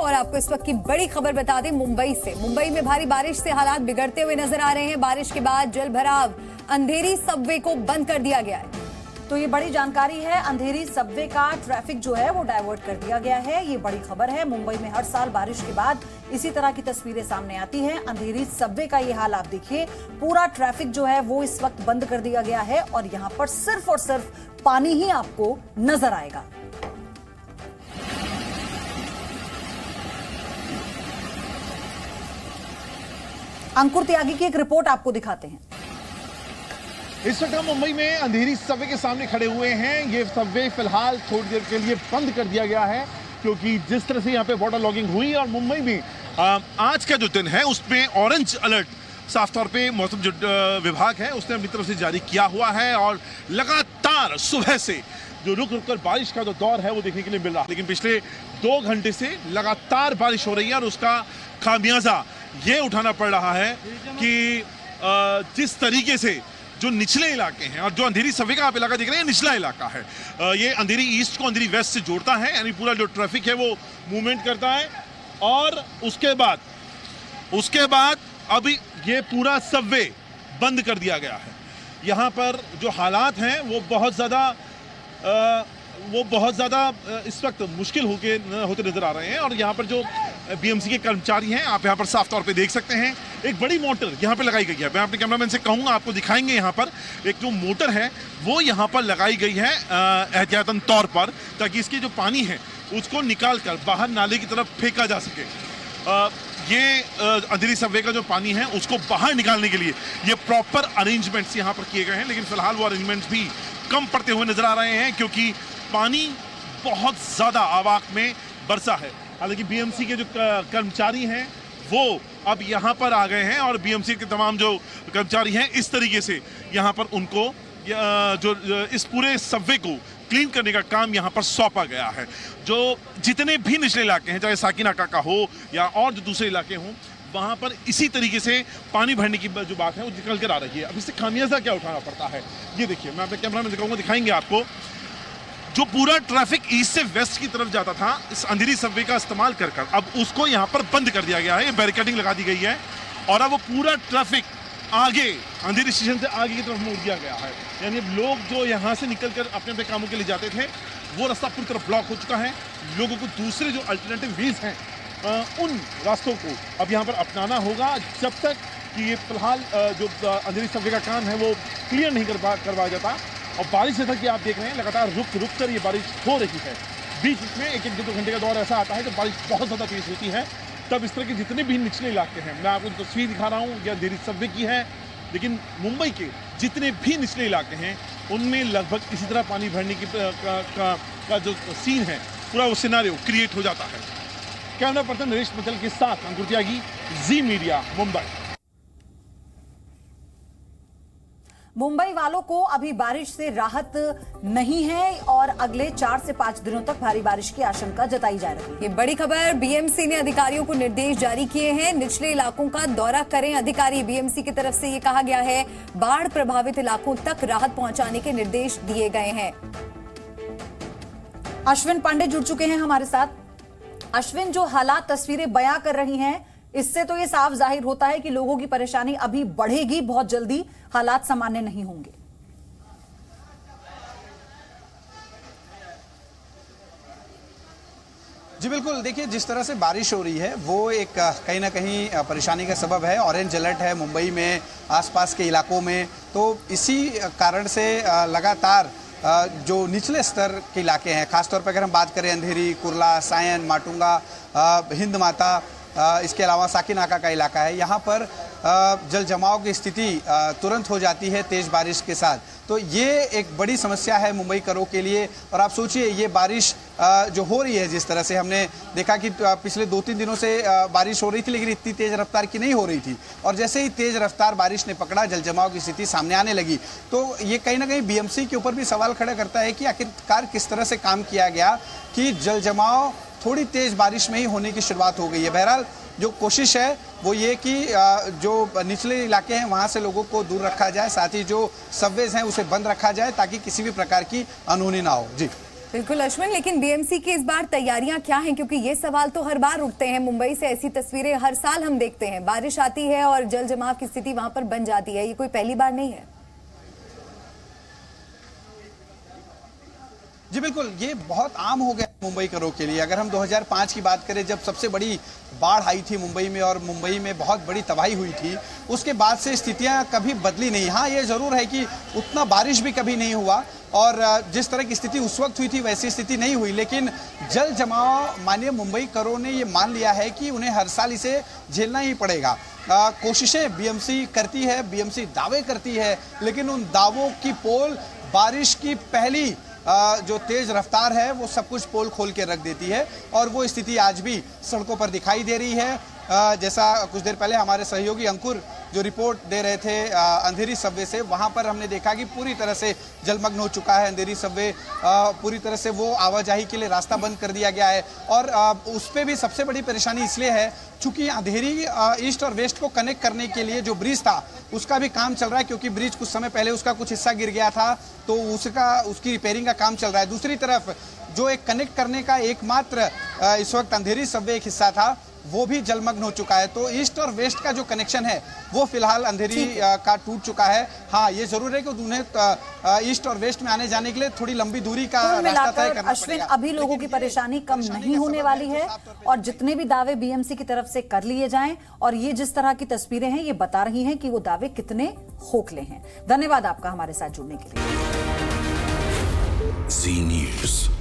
और आपको इस वक्त की बड़ी खबर बता दें मुंबई से। मुंबई में भारी बारिश से हालात बिगड़ते हुए नजर आ रहे हैं। बारिश के बाद जल भराव, अंधेरी सबवे को बंद कर दिया गया है। तो ये बड़ी जानकारी है। अंधेरी सबवे का ट्रैफिक जो है वो डाइवर्ट कर दिया गया है। ये बड़ी खबर है। मुंबई में हर साल बारिश के बाद इसी तरह की तस्वीरें सामने आती हैं। अंधेरी सबवे का ये हाल आप देखिए, पूरा ट्रैफिक जो है वो इस वक्त बंद कर दिया गया है और यहाँ पर सिर्फ और सिर्फ पानी ही आपको नजर आएगा। अंकुर त्यागी की एक रिपोर्ट आपको दिखाते हैं। इस वक्त हम मुंबई में अंधेरी सबवे के सामने खड़े हुए हैं। ये सबवे फिलहाल थोड़ी देर के लिए बंद कर दिया गया है क्योंकि जिस तरह से यहाँ पे वाटर लॉगिंग हुई और मुंबई में आज का जो दिन है उसमें ऑरेंज अलर्ट साफ तौर पे मौसम जो विभाग है उसने अपनी तरफ से जारी किया हुआ है और लगातार सुबह से जो रुक रुक कर बारिश का जो दौर है वो देखने के लिए मिल रहा है। लेकिन पिछले 2 घंटे से लगातार बारिश हो रही है और उसका खामियाजा ये उठाना पड़ रहा है कि जिस तरीके से जो निचले इलाके हैं और जो अंधेरी सबवे का आप इलाका देख रहे हैं निचला इलाका है, ये अंधेरी ईस्ट को अंधेरी वेस्ट से जोड़ता है, यानी पूरा जो ट्रैफिक है वो मूवमेंट करता है। और उसके बाद अभी ये पूरा सबवे बंद कर दिया गया है। यहाँ पर जो हालात हैं वो बहुत ज़्यादा इस वक्त मुश्किल होते नजर आ रहे हैं। और यहाँ पर जो बीएमसी के कर्मचारी हैं आप यहाँ पर साफ तौर पे देख सकते हैं, एक बड़ी मोटर यहाँ पे लगाई गई है। मैं अपने कैमरामैन से कहूँगा आपको दिखाएंगे। यहाँ पर एक जो मोटर है वो यहाँ पर लगाई गई है एहतियातन तौर पर, ताकि इसके जो पानी है उसको निकाल कर बाहर नाले की तरफ फेंका जा सके। ये अंधेरी सबवे का जो पानी है उसको बाहर निकालने के लिए ये प्रॉपर अरेंजमेंट्स यहाँ पर किए गए हैं। लेकिन फिलहाल वो अरेंजमेंट्स भी कम पड़ते हुए नजर आ रहे हैं क्योंकि पानी बहुत ज़्यादा आवाक में बरसा है। हालांकि बीएमसी के जो कर्मचारी हैं वो अब यहाँ पर आ गए हैं और बीएमसी के तमाम जो कर्मचारी हैं इस तरीके से यहाँ पर उनको जो इस पूरे सबवे को क्लीन करने का काम यहाँ पर सौंपा गया है। जो जितने भी निचले इलाके हैं, चाहे साकिनाका का हो या और जो दूसरे इलाके हों, वहाँ पर इसी तरीके से पानी भरने की जो बात है वो निकल कर आ रही है। अब इससे खामियाजा क्या उठाना पड़ता है ये देखिए, मैं अपने कैमरा में दिखाऊंगा, दिखाएंगे आपको। जो पूरा ट्रैफिक ईस्ट से वेस्ट की तरफ जाता था इस अंधेरी सबवे का इस्तेमाल कर अब उसको यहाँ पर बंद कर दिया गया है। ये बैरिकेडिंग लगा दी गई है और अब वो पूरा ट्रैफिक आगे अंधेरी स्टेशन से आगे की तरफ मोड़ दिया गया है। यानी लोग जो यहाँ से निकल कर अपने अपने कामों के लिए जाते थे वो रास्ता पूरी तरफ ब्लॉक हो चुका है। लोगों को दूसरे जो अल्टरनेटिव वेज हैं उन रास्तों को अब यहाँ पर अपनाना होगा जब तक कि ये फिलहाल जो अंधेरी सबवे का काम है वो क्लियर नहीं करवाया जाता। और बारिश जैसा कि आप देख रहे हैं लगातार रुक कर ये बारिश हो रही है। बीच में 1-2 घंटे का दौर ऐसा आता है जब बारिश बहुत ज़्यादा तेज होती है, तब इस तरह के जितने भी निचले इलाके हैं, मैं आपको तस्वीर दिखा रहा हूँ या अंधेरी सबवे की है, लेकिन मुंबई के जितने भी निचले इलाके हैं उनमें लगभग इसी तरह पानी भरने की का जो सीन है पूरा वो सिनारियो क्रिएट हो जाता है। कैमरा पर्सन नरेश मित्तल के साथ अंकुर त्यागी, जी मीडिया, मुंबई। मुंबई वालों को अभी बारिश से राहत नहीं है और अगले 4 से 5 दिनों तक भारी बारिश की आशंका जताई जा रही है। ये बड़ी खबर, बीएमसी ने अधिकारियों को निर्देश जारी किए हैं, निचले इलाकों का दौरा करें अधिकारी। बीएमसी की तरफ से ये कहा गया है बाढ़ प्रभावित इलाकों तक राहत पहुंचाने के निर्देश दिए गए हैं। अश्विन पांडे जुड़ चुके हैं हमारे साथ। अश्विन, जो हालात तस्वीरें बयां कर रही हैं इससे तो ये साफ जाहिर होता है कि लोगों की परेशानी अभी बढ़ेगी, बहुत जल्दी हालात सामान्य नहीं होंगे। जी बिल्कुल, देखिए जिस तरह से बारिश हो रही है वो एक कहीं ना कहीं परेशानी का सबब है। ऑरेंज अलर्ट है मुंबई में, आसपास के इलाकों में, तो इसी कारण से लगातार जो निचले स्तर के इलाके हैं, खासतौर पर अगर हम बात करें अंधेरी, कुर्ला, सायन, माटुंगा, हिंद माता, इसके अलावा साकिनाका का इलाका है, यहाँ पर जल जमाव की स्थिति तुरंत हो जाती है तेज़ बारिश के साथ। तो ये एक बड़ी समस्या है मुंबई करों के लिए। और आप सोचिए ये बारिश जो हो रही है, जिस तरह से हमने देखा कि पिछले 2-3 दिनों से बारिश हो रही थी लेकिन इतनी तेज़ रफ्तार की नहीं हो रही थी, और जैसे ही तेज़ रफ्तार बारिश ने पकड़ा जल जमाव की स्थिति सामने आने लगी। तो ये कहीं ना कहीं बीएमसी के ऊपर भी सवाल खड़ा करता है कि आखिरकार किस तरह से काम किया गया कि जल जमाव थोड़ी तेज़ बारिश में ही होने की शुरुआत हो गई है। बहरहाल जो कोशिश है वो ये कि जो निचले इलाके हैं वहाँ से लोगों को दूर रखा जाए, साथ ही जो सबवेज हैं उसे बंद रखा जाए ताकि किसी भी प्रकार की अनहोनी ना हो। जी बिल्कुल अश्विन, लेकिन बीएमसी की इस बार तैयारियां क्या हैं? क्योंकि ये सवाल तो हर बार उठते हैं। मुंबई से ऐसी तस्वीरें हर साल हम देखते हैं, बारिश आती है और जल जमाव की स्थिति वहां पर बन जाती है। ये कोई पहली बार नहीं है। जी बिल्कुल, ये बहुत आम हो गया मुंबई करों के लिए। अगर हम 2005 की बात करें, जब सबसे बड़ी बाढ़ आई थी मुंबई में और मुंबई में बहुत बड़ी तबाही हुई थी, उसके बाद से स्थितियां कभी बदली नहीं। हाँ, ये जरूर है कि उतना बारिश भी कभी नहीं हुआ और जिस तरह की स्थिति उस वक्त हुई थी वैसी स्थिति नहीं हुई। लेकिन जल जमाव माननीय मुंबई करों ने ये मान लिया है कि उन्हें हर साल इसे झेलना ही पड़ेगा। कोशिशें बीएमसी करती है, बीएमसी दावे करती है, लेकिन उन दावों की पोल बारिश की पहली जो तेज रफ्तार है वो सब कुछ पोल खोल के रख देती है और वो स्थिति आज भी सड़कों पर दिखाई दे रही है। जैसा कुछ देर पहले हमारे सहयोगी अंकुर जो रिपोर्ट दे रहे थे अंधेरी सबवे से, वहां पर हमने देखा कि पूरी तरह से जलमग्न हो चुका है अंधेरी सबवे। पूरी तरह से वो आवाजाही के लिए रास्ता बंद कर दिया गया है और उस पर भी सबसे बड़ी परेशानी इसलिए है चूंकि अंधेरी ईस्ट और वेस्ट को कनेक्ट करने के लिए जो ब्रिज था उसका भी काम चल रहा है, क्योंकि ब्रिज कुछ समय पहले उसका कुछ हिस्सा गिर गया था, तो उसकी रिपेयरिंग का काम चल रहा है। दूसरी तरफ जो एक कनेक्ट करने का एकमात्र इस वक्त अंधेरी सबवे एक हिस्सा था वो भी जलमग्न हो चुका है। तो ईस्ट और वेस्ट का जो कनेक्शन है वो फिलहाल अंधेरी का टूट चुका है। हाँ, ये जरूर है कि उन्हें ईस्ट और वेस्ट में आने जाने के लिए थोड़ी लंबी दूरी का रास्ता तय करना अश्विन, पड़ेगा। अभी लोगों की परेशानी कम नहीं होने वाली है और जितने भी दावे बीएमसी की तरफ से कर लिए जाएं, और ये जिस तरह की तस्वीरें हैं ये बता रही हैं कि वो दावे कितने खोखले हैं। धन्यवाद आपका हमारे साथ जुड़ने के लिए। जी न्यूज़।